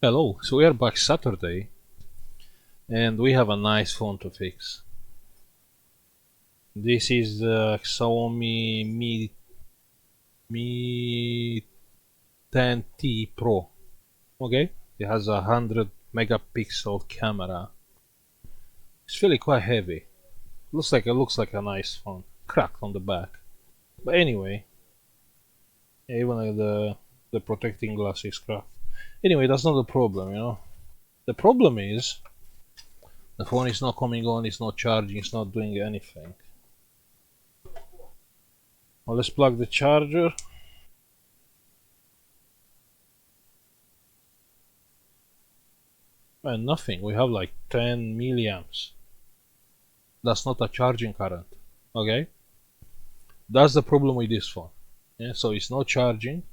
Hello, so we are back Saturday and we have a nice phone to fix. This is the Xiaomi Mi 10T Pro. Okay, it has a 100 megapixel camera. It's really quite heavy. Looks like a nice phone. Cracked on the back. But anyway, even the protecting glass is cracked. Anyway, that's not the problem. The problem is the phone is not coming on, it's not charging, it's not doing anything. Well, let's plug the charger. And nothing. We have like 10 milliamps. That's not a charging current. Okay? That's the problem with this phone. Yeah, so it's not charging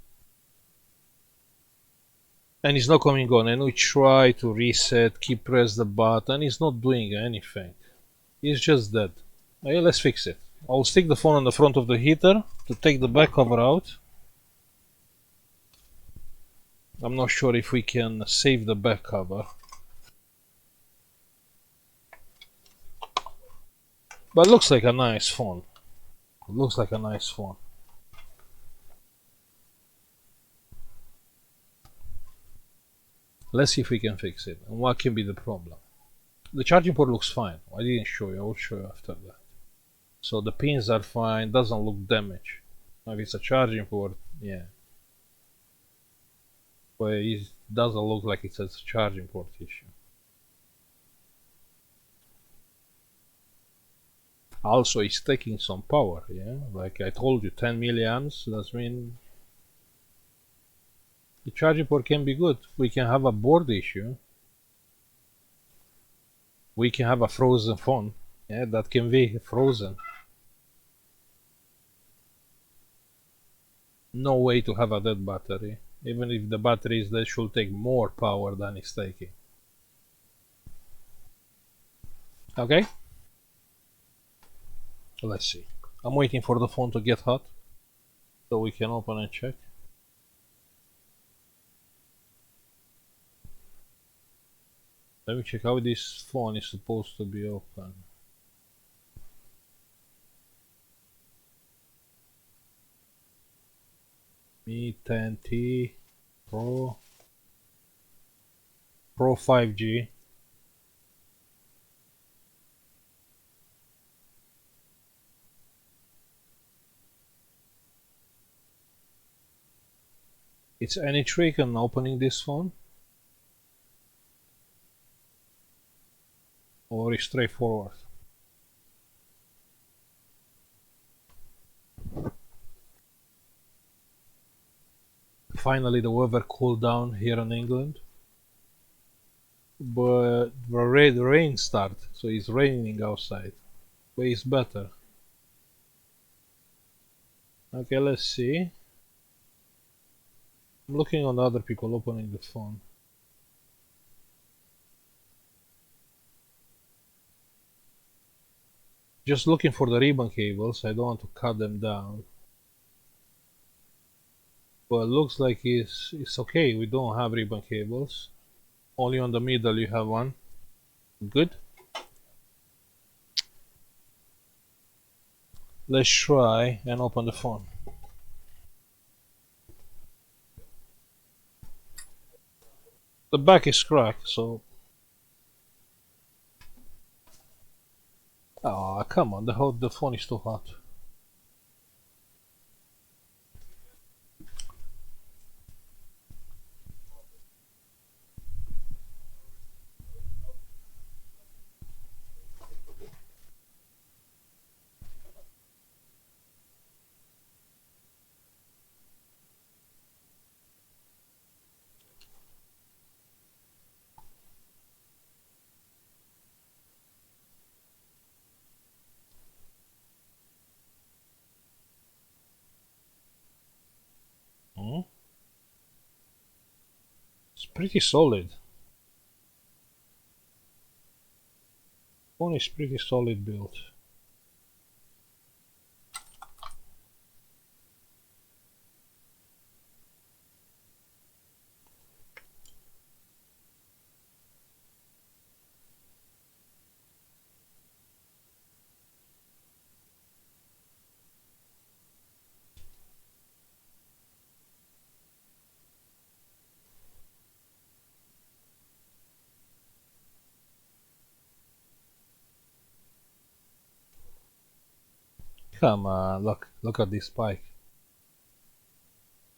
and it's not coming on. And we try to reset, keep press the button. It's not doing anything. It's just dead. Okay, let's fix it. I'll stick the phone on the front of the heater to take the back cover out. I'm not sure if we can save the back cover. But it looks like a nice phone. It looks like a nice phone. Let's see if we can fix it. And what can be the problem? The charging port looks fine. I didn't show you. I will show you after that. So the pins are fine. Doesn't look damaged. Now if it's a charging port, yeah. But it doesn't look like it's a charging port issue. Also, it's taking some power, yeah. Like I told you, 10 milliamps. That means the charging port can be good. We can have a board issue. We can have a frozen phone. Yeah, that can be frozen. No way to have a dead battery. Even if the battery is dead, should take more power than it's taking. Okay? Let's see. I'm waiting for the phone to get hot so we can open and check. Let me check how this phone is supposed to be open. Mi 10T Pro 5G. It's any trick on opening this phone? Or is straightforward? Finally the weather cooled down here in England. But the rain started, so it's raining outside. But it's better. Okay, let's see. I'm looking on other people opening the phone. Just looking for the ribbon cables. I don't want to cut them down. But it looks like it's okay. We don't have ribbon cables. Only on the middle you have one. Good. Let's try and open the phone. The back is cracked, so... Oh, come on, the phone is too hot. Hmm? It's pretty solid. Phone is pretty solid built. Come on, look at this bike.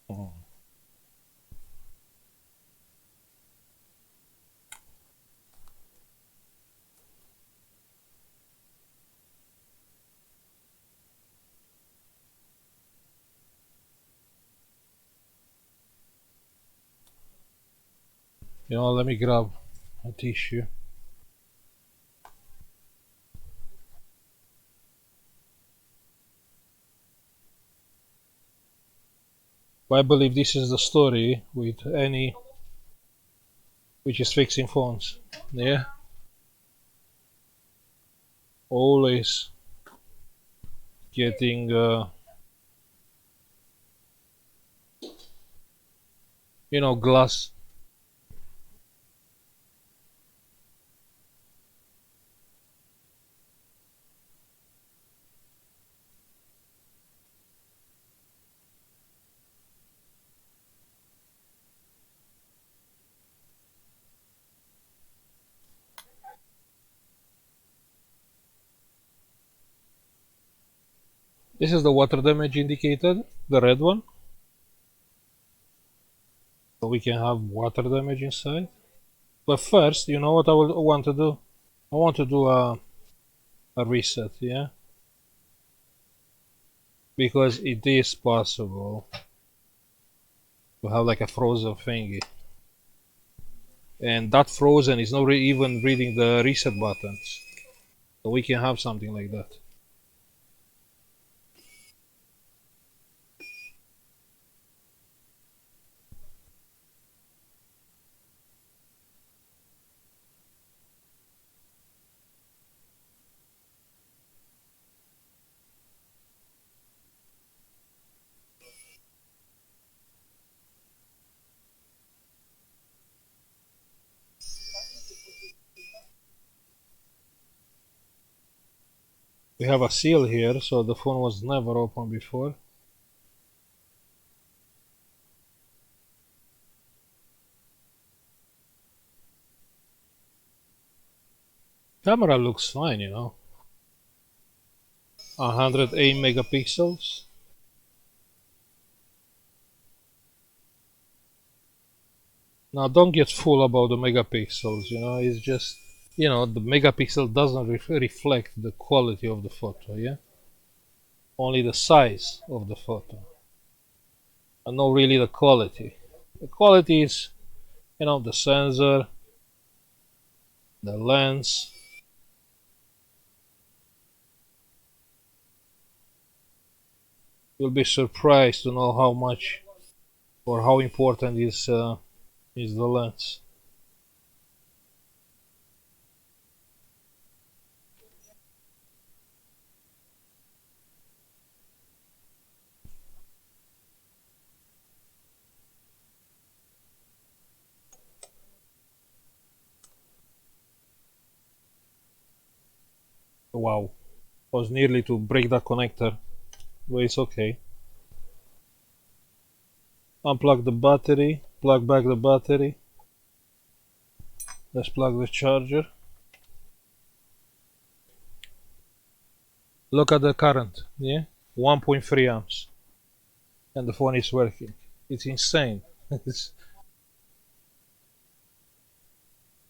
Mm. You know, let me grab a tissue. But I believe this is the story with any which is fixing phones. Yeah, always getting you know, glass. This is the water damage indicated, the red one. So we can have water damage inside. But first, you know what I will want to do? I want to do a reset, yeah? Because it is possible to have like a frozen thingy. And that frozen is not even reading the reset buttons. So we can have something like that. We have a seal here, so the phone was never opened before. Camera looks fine, you know. 108 megapixels. Now don't get fooled about the megapixels, you know, it's just, you know, the megapixel doesn't reflect the quality of the photo, yeah? Only the size of the photo, and not really the quality. The quality is, you know, the sensor, the lens. You'll be surprised to know how much or how important is the lens. Wow, was nearly to break that connector, but it's okay. Unplug the battery, plug back the battery. Let's plug the charger. Look at the current, yeah? 1.3 amps. And the phone is working. It's insane. It's,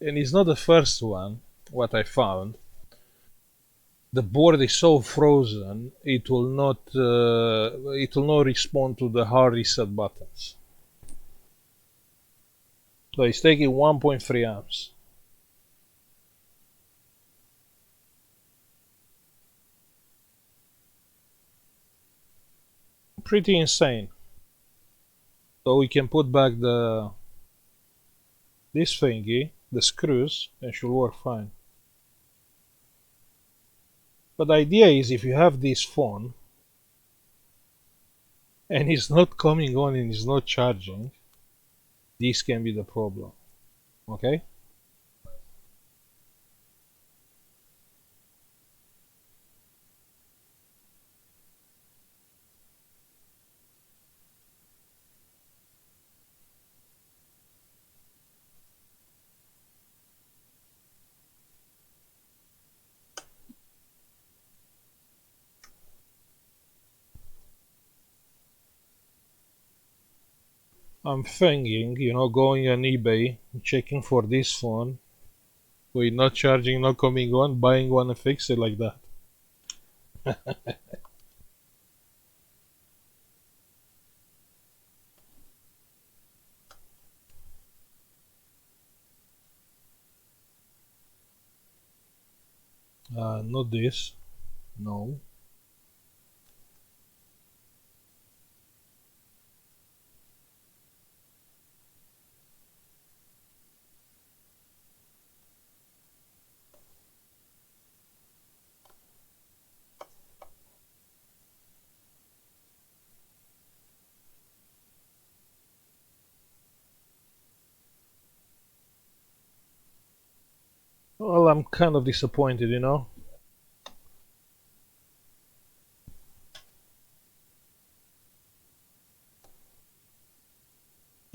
and it's not the first one, what I found. The board is so frozen, it will not respond to the hard reset buttons. So it's taking 1.3 amps. Pretty insane. So we can put back this thingy, the screws, and should work fine. But the idea is if you have this phone and it's not coming on and it's not charging, this can be the problem. Okay? I'm thinking, going on eBay, checking for this phone, with not charging, not coming on, buying one and fix it like that. Not this. No. Well, I'm kind of disappointed. You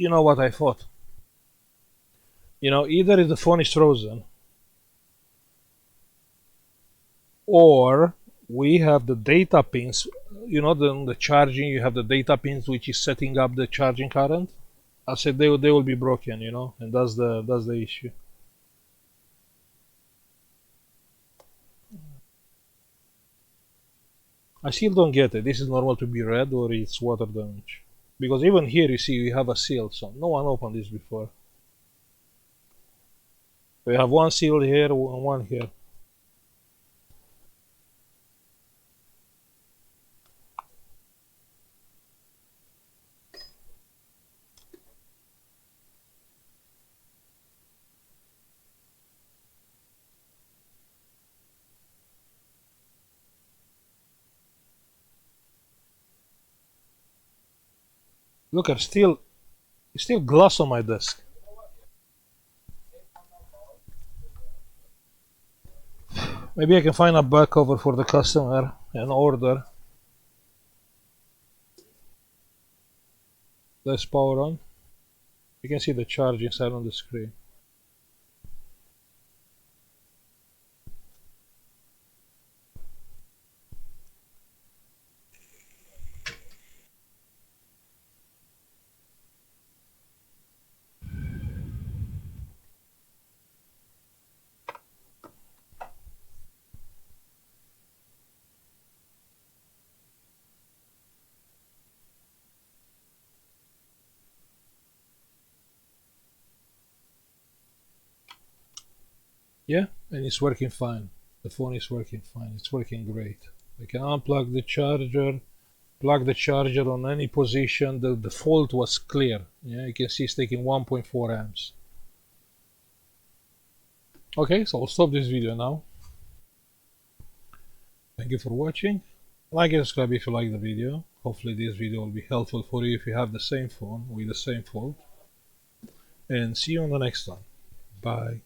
know what I thought? Either the phone is frozen, or we have the data pins. The charging, you have the data pins which is setting up the charging current. I said they will be broken, and that's the issue. I still don't get it. This is normal to be red or it's water damage? Because even here you see we have a seal, so no one opened this before. We have one seal here and one here. Look, there's still glass on my desk. Maybe I can find a back cover for the customer and order. Let's power on. You can see the charge inside on the screen. Yeah, and it's working fine. The phone is working fine. It's working great. I can unplug the charger, plug the charger on any position. The fault was clear. Yeah, you can see it's taking 1.4 amps. Okay, so I'll stop this video now. Thank you for watching. Like and subscribe if you like the video. Hopefully this video will be helpful for you if you have the same phone with the same fault. And see you on the next one. Bye.